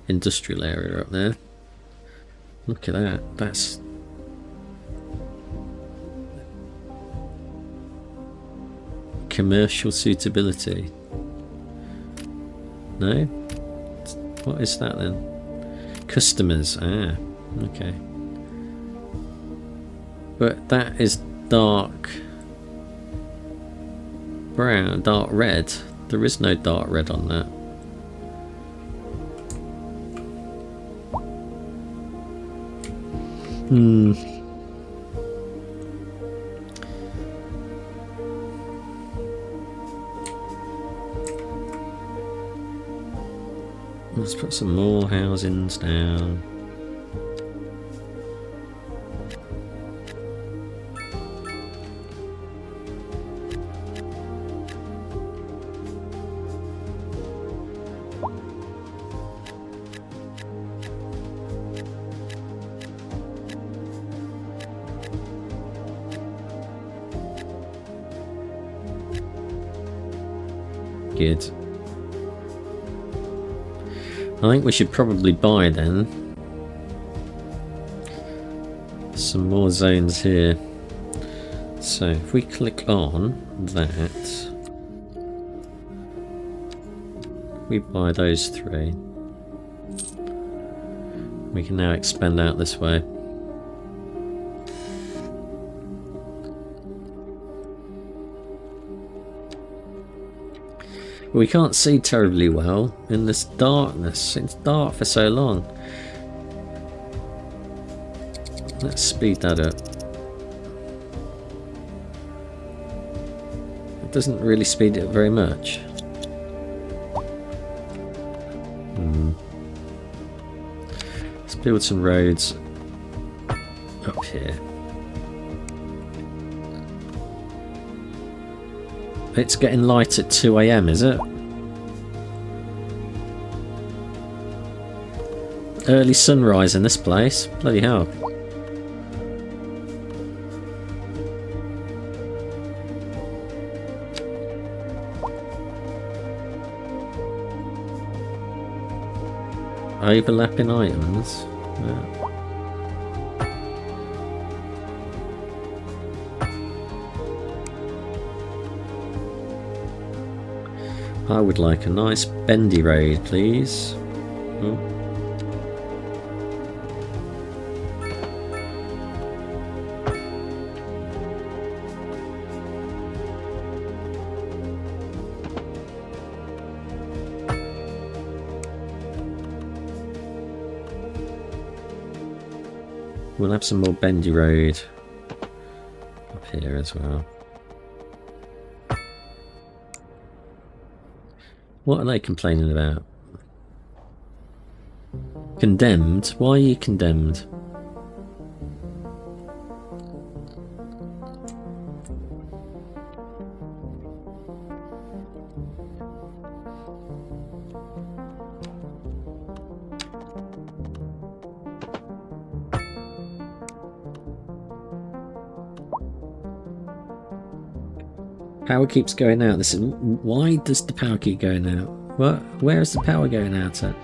industrial area up there. Look at that. That's... commercial suitability. No? What is that then? Customers. Ah, okay. But that is dark brown, dark red. There is no dark red on that. Let's put some more housings down. Good. I think we should probably buy then some more zones here. So if we click on that, we buy those 3. We can now expand out this way. We can't see terribly well in this darkness. It's dark for so long. Let's speed that up. It doesn't really speed it up very much. Let's build some roads up here. It's getting light at 2 AM, is it? Early sunrise in this place. Bloody hell. Overlapping items. Yeah. I would like a nice bendy road, please. Oh. We'll have some more bendy road up here as well. What are they complaining about? Condemned? Why are you condemned? Power keeps going out. This is why does the power keep going out? What? Where is the power going out at?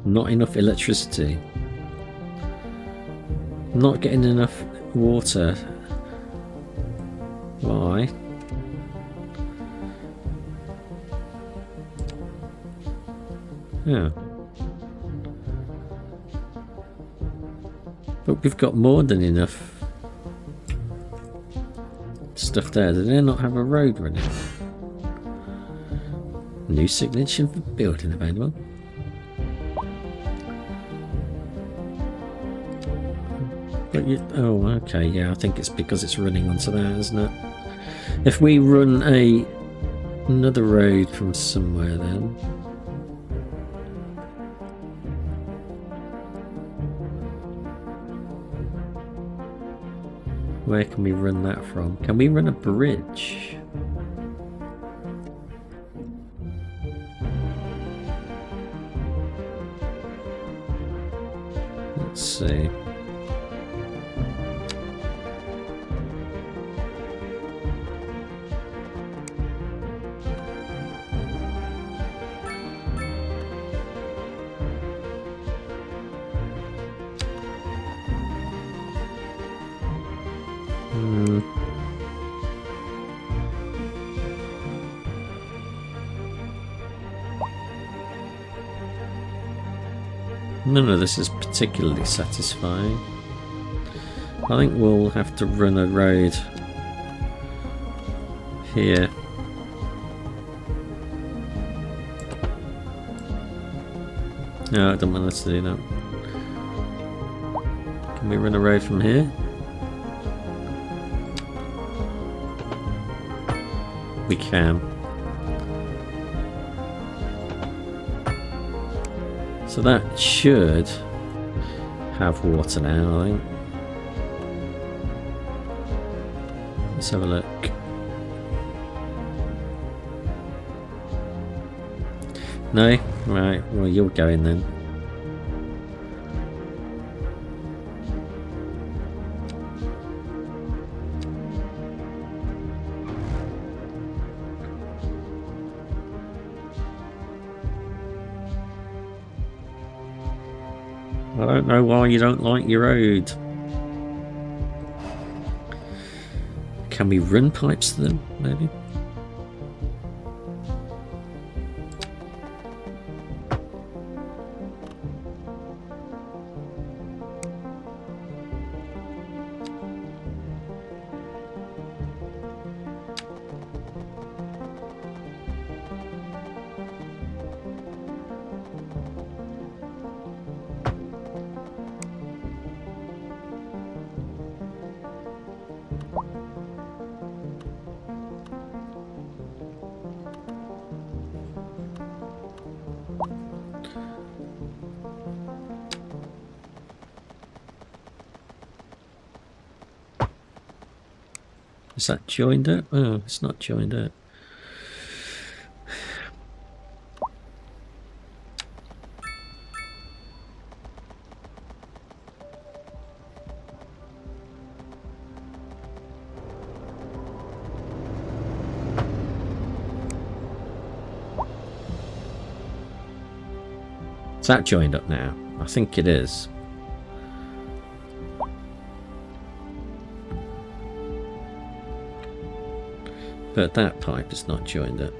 Not enough electricity. Not getting enough water. Why? Yeah. But we've got more than enough stuff there. Do they not have a road running? New signature for building available. But you, oh, okay, yeah, I think it's because it's running onto that, isn't it? If we run another road from somewhere then. Where can we run that from? Can we run a bridge? Let's see. None of this is particularly satisfying. I think we'll have to run a road here. No, I don't want us to do that. Can we run a road from here? We can. So that should have water now, I think. Let's have a look. No? Right, well you're going then. I don't know why you don't like your road. Can we run pipes to them, maybe? Is that joined up? Oh, it's not joined up. Is that joined up now? I think it is. But that pipe is not joined up.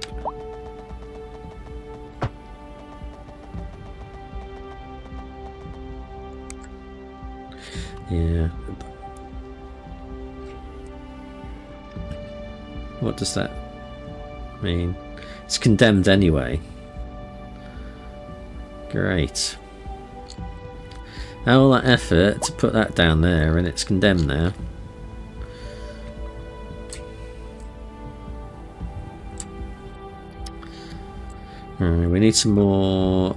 Yeah. What does that mean? It's condemned anyway. Great. All that effort to put that down there and it's condemned now. Alright, we need some more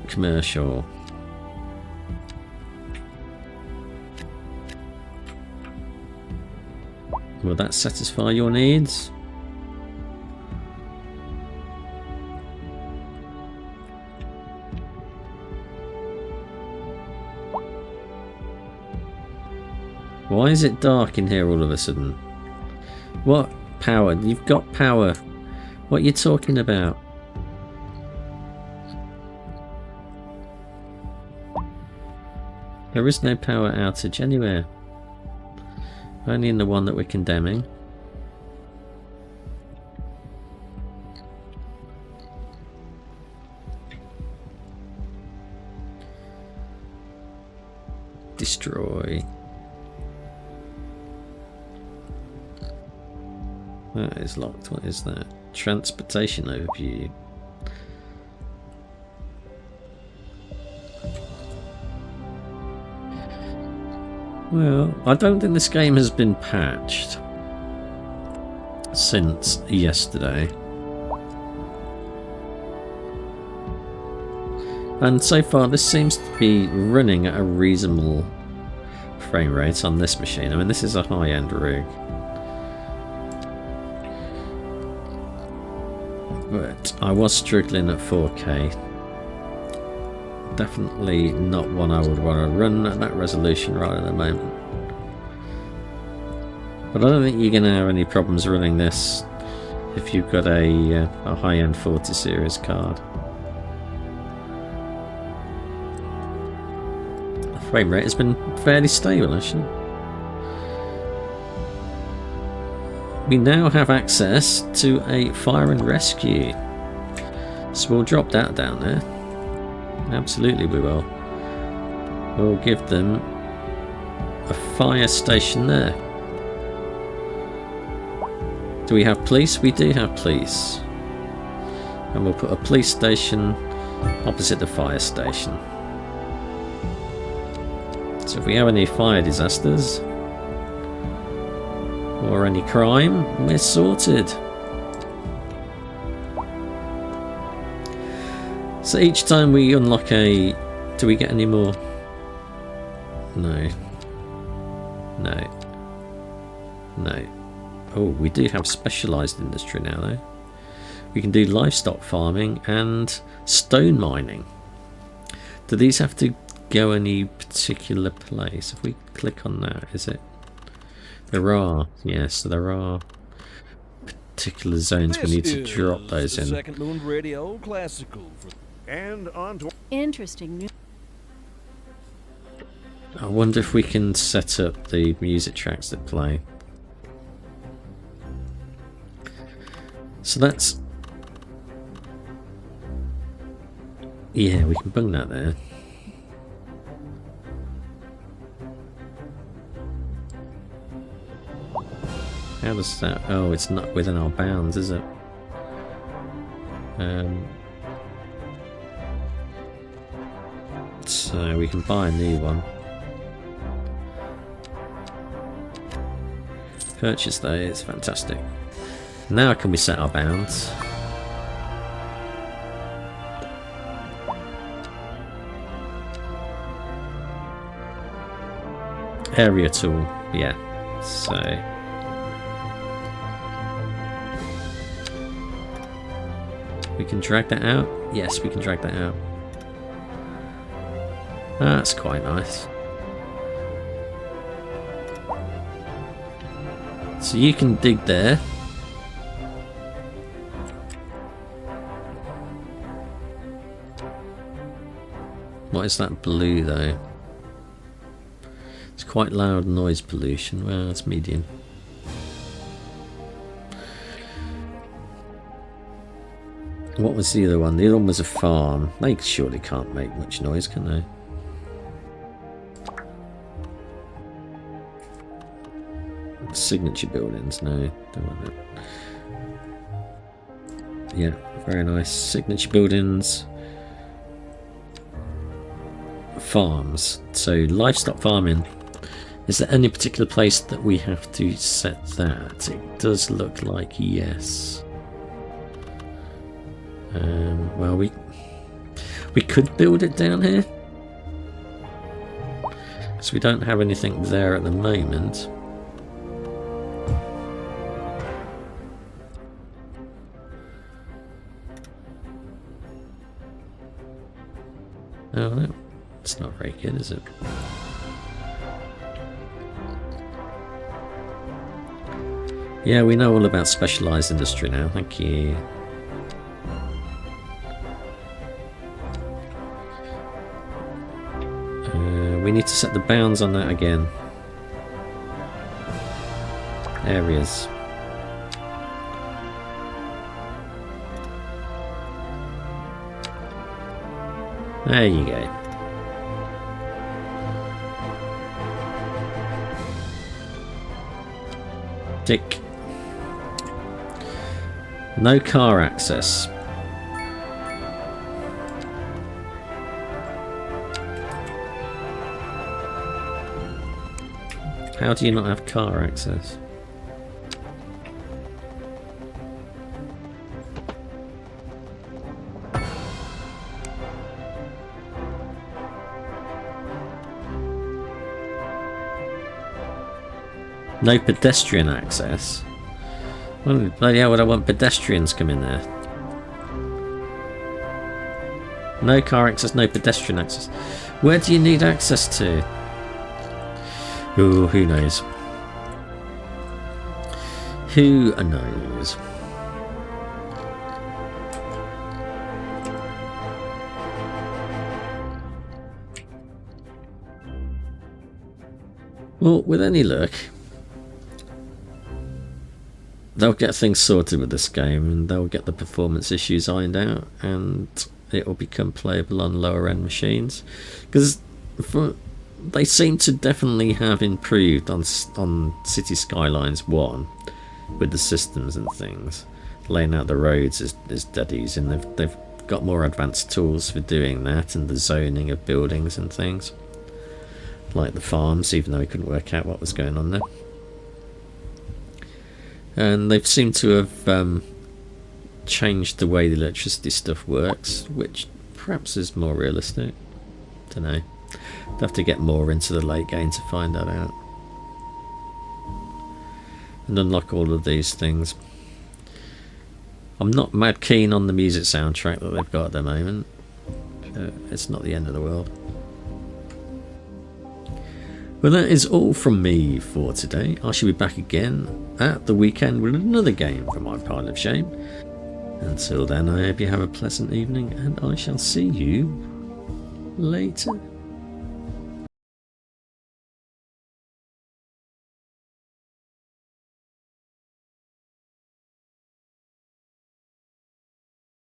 commercial. Will that satisfy your needs? Why is it dark in here all of a sudden? What power? You've got power. What are you talking about? There is no power outage anywhere. Only in the one that we're condemning. Destroy. That is locked. What is that? Transportation overview. Well, I don't think this game has been patched since yesterday. And so far this seems to be running at a reasonable frame rate on this machine. I mean, this is a high-end rig. But I was struggling at 4K. Definitely not one I would want to run at that resolution right at the moment. But I don't think you're going to have any problems running this if you've got a high-end 40 series card. The frame rate has been fairly stable actually. We now have access to a fire and rescue, so we'll drop that down there. Absolutely we will. We'll give them a fire station there. Do we have police? We do have police. And we'll put a police station opposite the fire station. So if we have any fire disasters or any crime, we're sorted. So each time we unlock a... do we get any more? No. No. No. Oh, we do have specialised industry now though. We can do livestock farming and stone mining. Do these have to go any particular place? If we click on that, is it? There are, yes, so there are particular zones we need to drop those in. Second moon radio classical. And on to... Interesting. I wonder if we can set up the music tracks that play. So that's... yeah, we can bung that there. How does that... oh, it's not within our bounds, is it? So we can buy a new one. Purchase those, fantastic. Now can we set our bounds? Area tool, yeah. So we can drag that out? Yes, we can drag that out. That's quite nice. So you can dig there. What is that blue though? It's quite loud noise pollution. Well, it's medium. What was the other one? The other one was a farm. They surely can't make much noise, can they? Signature buildings, no, don't want that. Yeah, very nice. Signature buildings. Farms. So livestock farming. Is there any particular place that we have to set that? It does look like yes. Well, we could build it down here. So we don't have anything there at the moment. Oh, no. It's not very good, is it? Yeah, we know all about specialised industry now. Thank you. We need to set the bounds on that again. Areas. There you go. Tick. No car access. How do you not have car access? No pedestrian access? Well, bloody hell would I want pedestrians come in there? No car access, no pedestrian access. Where do you need access to? Oh, who knows? Who knows? Well, with any luck, they'll get things sorted with this game and they'll get the performance issues ironed out and it will become playable on lower end machines. Because they seem to definitely have improved on City Skylines 1 with the systems and things. Laying out the roads is dead easy, and they've got more advanced tools for doing that, and the zoning of buildings and things. Like the farms, even though we couldn't work out what was going on there. And they've seemed to have changed the way the electricity stuff works, which perhaps is more realistic. Don't know. I'd have to get more into the late game to find that out. And unlock all of these things. I'm not mad keen on the music soundtrack that they've got at the moment. It's not the end of the world. Well, that is all from me for today. I shall be back again at the weekend with another game from my pile of shame. Until then, I hope you have a pleasant evening, and I shall see you later.